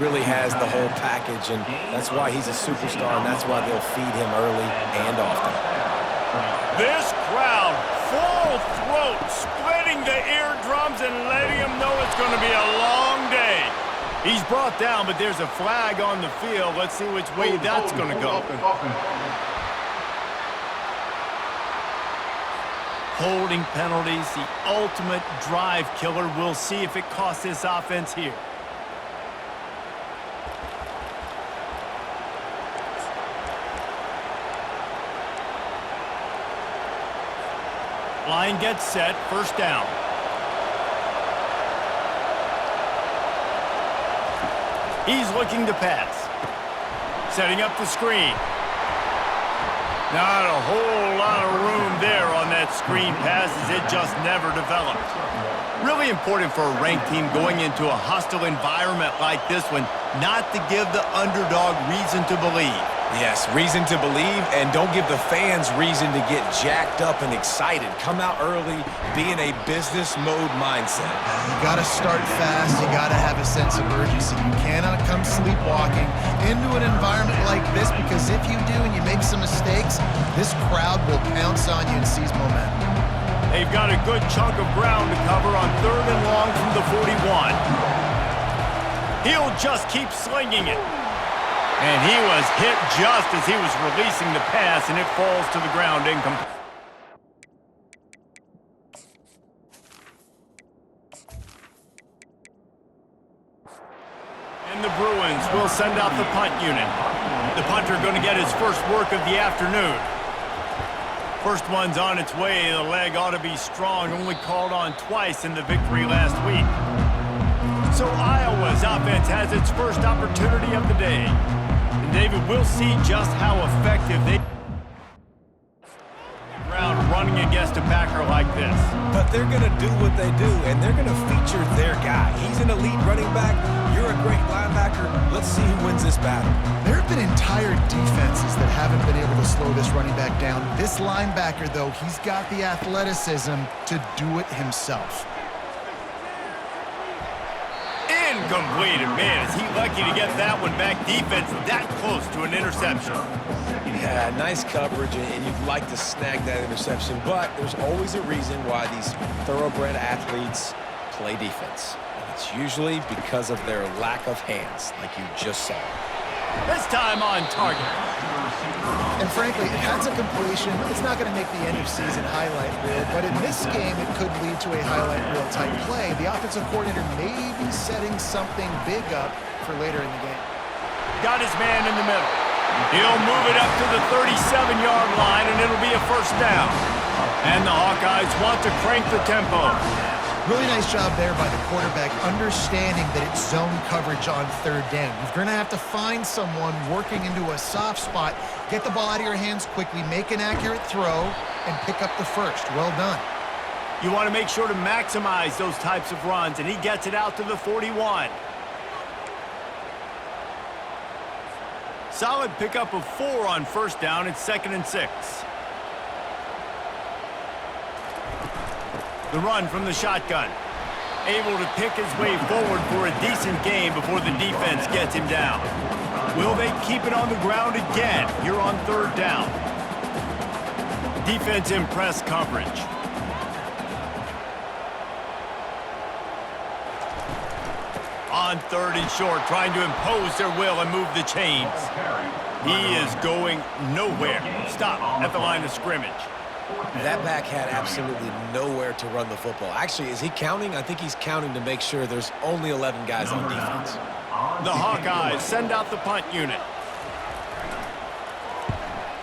Really has the whole package, and that's why he's a superstar, and that's why they'll feed him early and often. This crowd, full throat, splitting the eardrums and letting him know it's going to be a long day. He's brought down, but there's a flag on the field. Let's see which way that's going to go. Holding penalties, the ultimate drive killer. We'll see if it costs this offense here. Line gets set, first down. He's looking to pass. Setting up the screen. Not a whole lot of room there on that screen pass as it just never developed. Really important for a ranked team going into a hostile environment like this one not to give the underdog reason to believe. Yes, reason to believe, and don't give the fans reason to get jacked up and excited. Come out early, be in a business mode mindset. You gotta start fast, you gotta have a sense of urgency. You cannot come sleepwalking into an environment like this, because if you do and you make some mistakes, this crowd will pounce on you and seize momentum. They've got a good chunk of ground to cover on 3rd and long from the 41. He'll just keep slinging it. And he was hit just as he was releasing the pass, and it falls to the ground incomplete. And the Bruins will send out the punt unit. The punter going to get his first work of the afternoon. First one's on its way. The leg ought to be strong, only called on twice in the victory last week. So Iowa's offense has its first opportunity of the day. David, we'll see just how effective they ground running against a Packer like this. But they're going to do what they do, and they're going to feature their guy. He's an elite running back. You're a great linebacker. Let's see who wins this battle. There have been entire defenses that haven't been able to slow this running back down. This linebacker, though, he's got the athleticism to do it himself. Incomplete, and man, is he lucky to get that one back. Defense that close to an interception. Yeah, nice coverage, and you'd like to snag that interception, but there's always a reason why these thoroughbred athletes play defense. And it's usually because of their lack of hands, like you just saw. This time on target. And frankly, if that's a completion, it's not going to make the end of season highlight reel, but in this game, it could lead to a highlight reel type play. The offensive coordinator may be setting something big up for later in the game. Got his man in the middle. He'll move it up to the 37-yard line, and it'll be a first down. And the Hawkeyes want to crank the tempo. Really nice job there by the quarterback, understanding that it's zone coverage on 3rd down. You're going to have to find someone working into a soft spot, get the ball out of your hands quickly, make an accurate throw, and pick up the first. Well done. You want to make sure to maximize those types of runs, and he gets it out to the 41. Solid pickup of 4 on first down. It's 2nd and 6. The run from the shotgun. Able to pick his way forward for a decent gain before the defense gets him down. Will they keep it on the ground again here on 3rd down? Defense in press coverage. On 3rd and short, trying to impose their will and move the chains. He is going nowhere. Stop at the line of scrimmage. That back had absolutely nowhere to run the football. Actually, is he counting? I think he's counting to make sure there's only 11 guys on defense. The Hawkeyes send out the punt unit.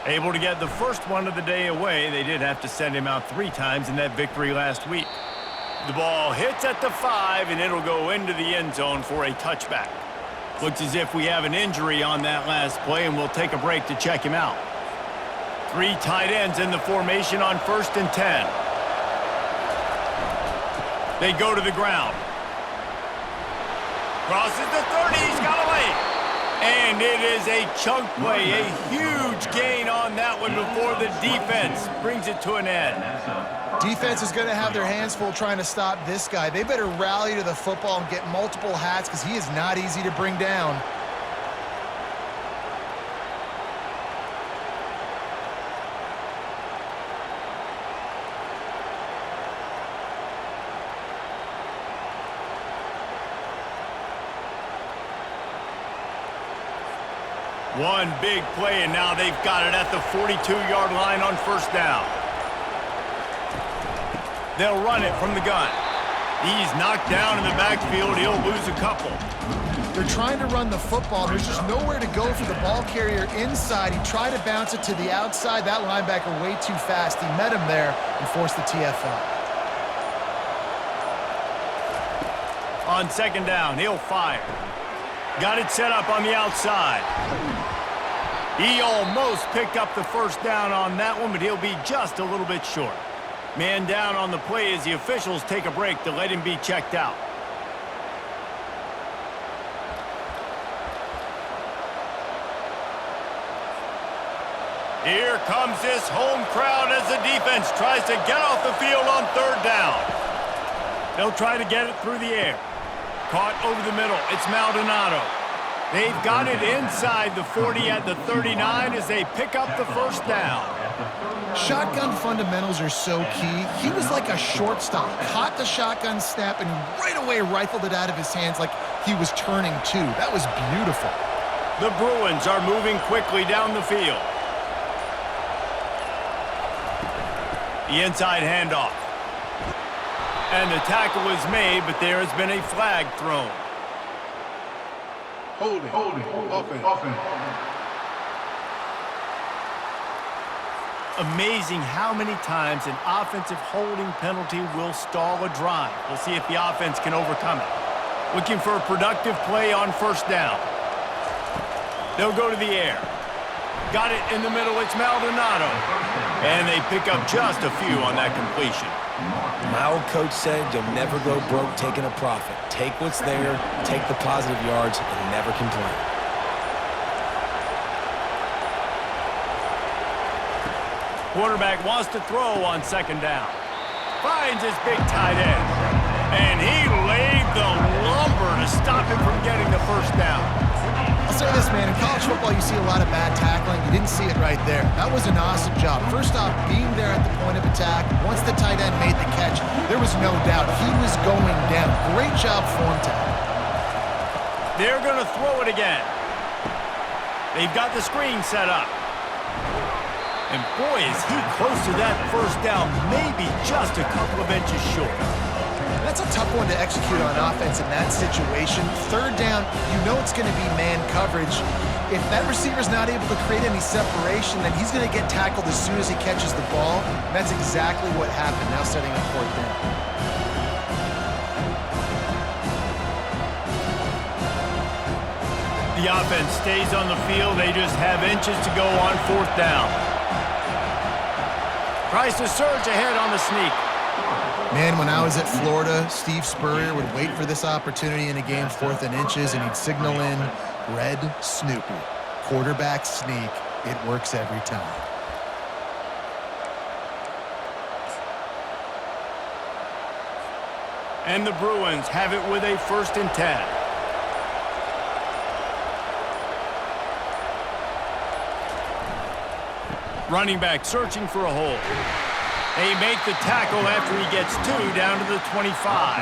Able to get the first one of the day away. They did have to send him out 3 times in that victory last week. The ball hits at the 5, and it'll go into the end zone for a touchback. Looks as if we have an injury on that last play, and we'll take a break to check him out. 3 tight ends in the formation on 1st and 10. They go to the ground. Crosses the 30, he's got away. And it is a chunk play, a huge gain on that one before the defense brings it to an end. Defense is going to have their hands full trying to stop this guy. They better rally to the football and get multiple hats because he is not easy to bring down. One big play, and now they've got it at the 42-yard line on first down. They'll run it from the gun. He's knocked down in the backfield. He'll lose a couple. They're trying to run the football. There's just nowhere to go for the ball carrier inside. He tried to bounce it to the outside. That linebacker way too fast. He met him there and forced the TFL. On second down, he'll fire. Got it set up on the outside. He almost picked up the first down on that one, but he'll be just a little bit short. Man down on the play as the officials take a break to let him be checked out. Here comes this home crowd as the defense tries to get off the field on third down. They'll try to get it through the air. Caught over the middle. It's Maldonado. They've got it inside the 40 at the 39 as they pick up the first down. Shotgun fundamentals are so key. He was like a shortstop. Caught the shotgun snap and right away rifled it out of his hands like he was turning two. That was beautiful. The Bruins are moving quickly down the field. The inside handoff. And the tackle is made, but there has been a flag thrown. Holding. Offense. Amazing how many times an offensive holding penalty will stall a drive. We'll see if the offense can overcome it. Looking for a productive play on first down. They'll go to the air. Got it in the middle. It's Maldonado. And they pick up just a few on that completion. My old coach said you'll never go broke taking a profit. Take what's there, take the positive yards, and never complain. Quarterback wants to throw on second down. Finds his big tight end. And he laid the lumber to stop him from getting the first down. I'll say this, man. In college football, you see a lot of bad tackling. You didn't see it right there. That was an awesome job. First off, being there at the point of attack. Once the tight end made the catch, there was no doubt he was going down. Great job form tackle. They're going to throw it again. They've got the screen set up. And boy, is he close to that first down, maybe just a couple of inches short. That's a tough one to execute on offense in that situation. Third down, you know it's going to be man coverage. If that receiver's not able to create any separation, then he's going to get tackled as soon as he catches the ball. And that's exactly what happened, now setting up fourth down. The offense stays on the field. They just have inches to go on fourth down. Tries to surge ahead on the sneak. Man, when I was at Florida, Steve Spurrier would wait for this opportunity in a game, 4th and inches, and he'd signal in Red Snoopy. Quarterback sneak. It works every time. And the Bruins have it with a 1st and 10. Running back searching for a hole. They make the tackle after he gets 2 down to the 25.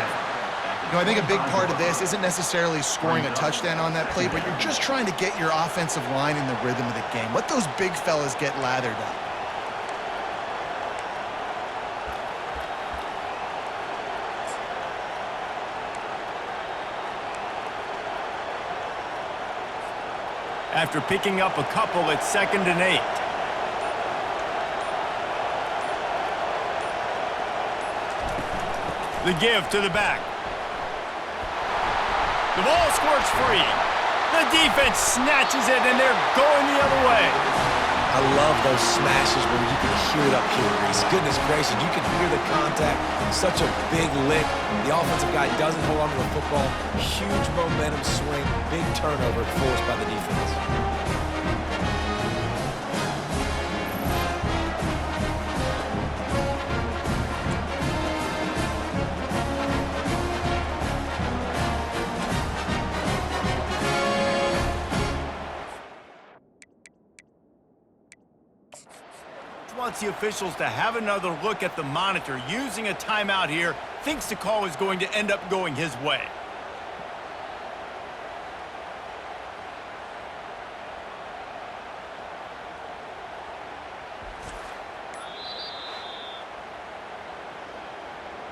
You know, I think a big part of this isn't necessarily scoring a touchdown on that play, but you're just trying to get your offensive line in the rhythm of the game. Let those big fellas get lathered up. After picking up a couple, it's 2nd and 8. The give to the back. The ball squirts free. The defense snatches it, and they're going the other way. I love those smashes where you can hear it up here, Reese. Goodness gracious, you can hear the contact. Such a big lick. The offensive guy doesn't hold on to the football. Huge momentum swing, big turnover forced by the defense. wants the officials to have another look at the monitor. Using a timeout here, thinks the call is going to end up going his way.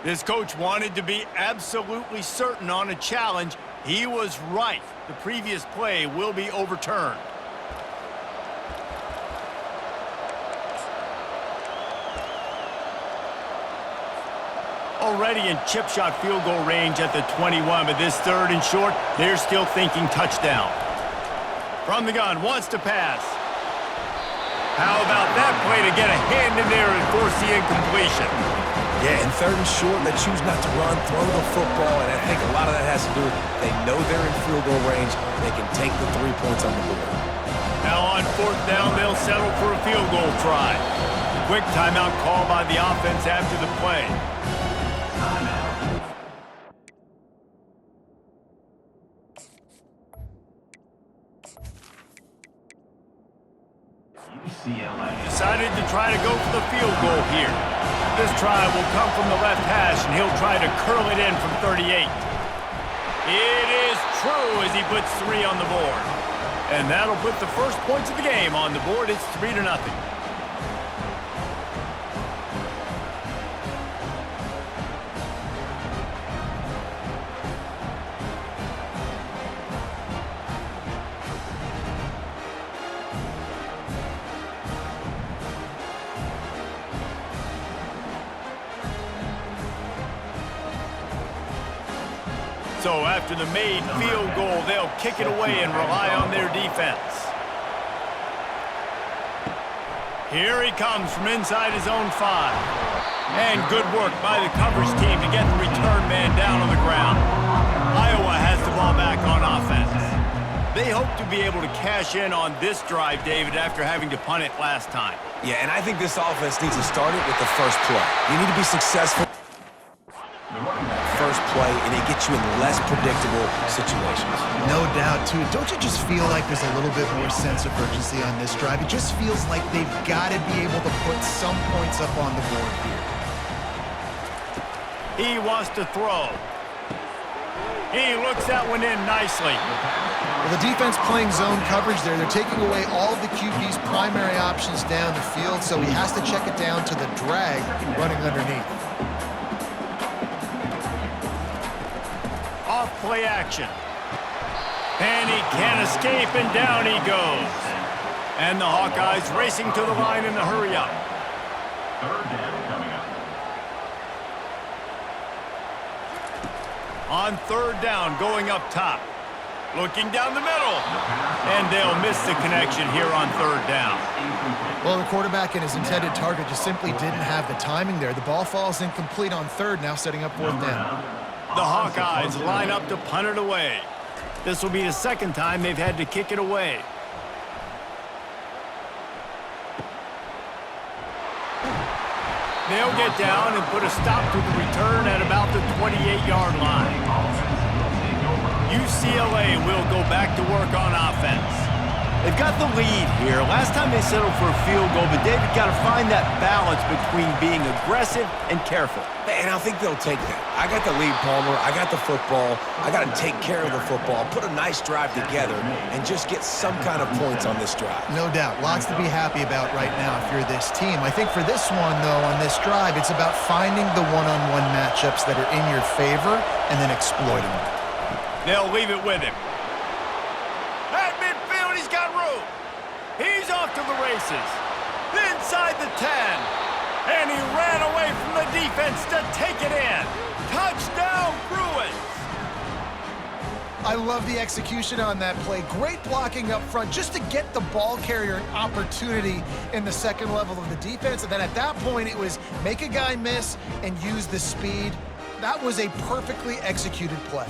This coach wanted to be absolutely certain on a challenge. He was right. The previous play will be overturned. Already in chip shot field goal range at the 21, but this third and short, they're still thinking touchdown. From the gun, wants to pass. How about that play to get a hand in there and force the incompletion? Yeah, in third and short, they choose not to run, throw the football, and I think a lot of that has to do with they know they're in field goal range. They can take the 3 points on the board. Now on fourth down, they'll settle for a field goal try. Quick timeout call by the offense after the play. Decided to try to go for the field goal here. This try will come from the left hash, and he'll try to curl it in from 38. It is true as he puts 3 on the board. And that'll put the first points of the game on the board. It's 3-0. So after the made field goal, they'll kick it away and rely on their defense. Here he comes from inside his own 5. And good work by the coverage team to get the return man down on the ground. Iowa has the ball back on offense. They hope to be able to cash in on this drive, David, after having to punt it last time. Yeah, and I think this offense needs to start it with the first play. You need to be successful first play, and it gets you in less predictable situations. No doubt, too. Don't you just feel like there's a little bit more sense of urgency on this drive? It just feels like they've got to be able to put some points up on the board here. He wants to throw. He looks that one in nicely. Well, the defense playing zone coverage there. They're taking away all of the QB's primary options down the field, so he has to check it down to the drag running underneath. Play action. And he can't escape, and down he goes. And the Hawkeyes racing to the line in the hurry up. Third down coming up. On third down, going up top. Looking down the middle. And they'll miss the connection here on third down. Well, the quarterback and his intended target just simply didn't have the timing there. The ball falls incomplete on third, now setting up fourth down. The Hawkeyes line up to punt it away. This will be the second time they've had to kick it away. They'll get down and put a stop to the return at about the 28-yard line. UCLA will go back to work on offense. They've got the lead here. Last time they settled for a field goal, but David got to find that balance between being aggressive and careful. And I think they'll take that. I got the lead, Palmer. I got the football. I got to take care of the football, put a nice drive together, and just get some kind of points on this drive. No doubt. Lots to be happy about right now if you're this team. I think for this one, though, on this drive, it's about finding the one-on-one matchups that are in your favor and then exploiting them. They'll leave it with him. At midfield, he's got room. He's off to the races. Inside the 10. And he ran away from the defense to take it in. Touchdown, Bruins! I love the execution on that play. Great blocking up front just to get the ball carrier an opportunity in the second level of the defense. And then at that point, it was make a guy miss and use the speed. That was a perfectly executed play.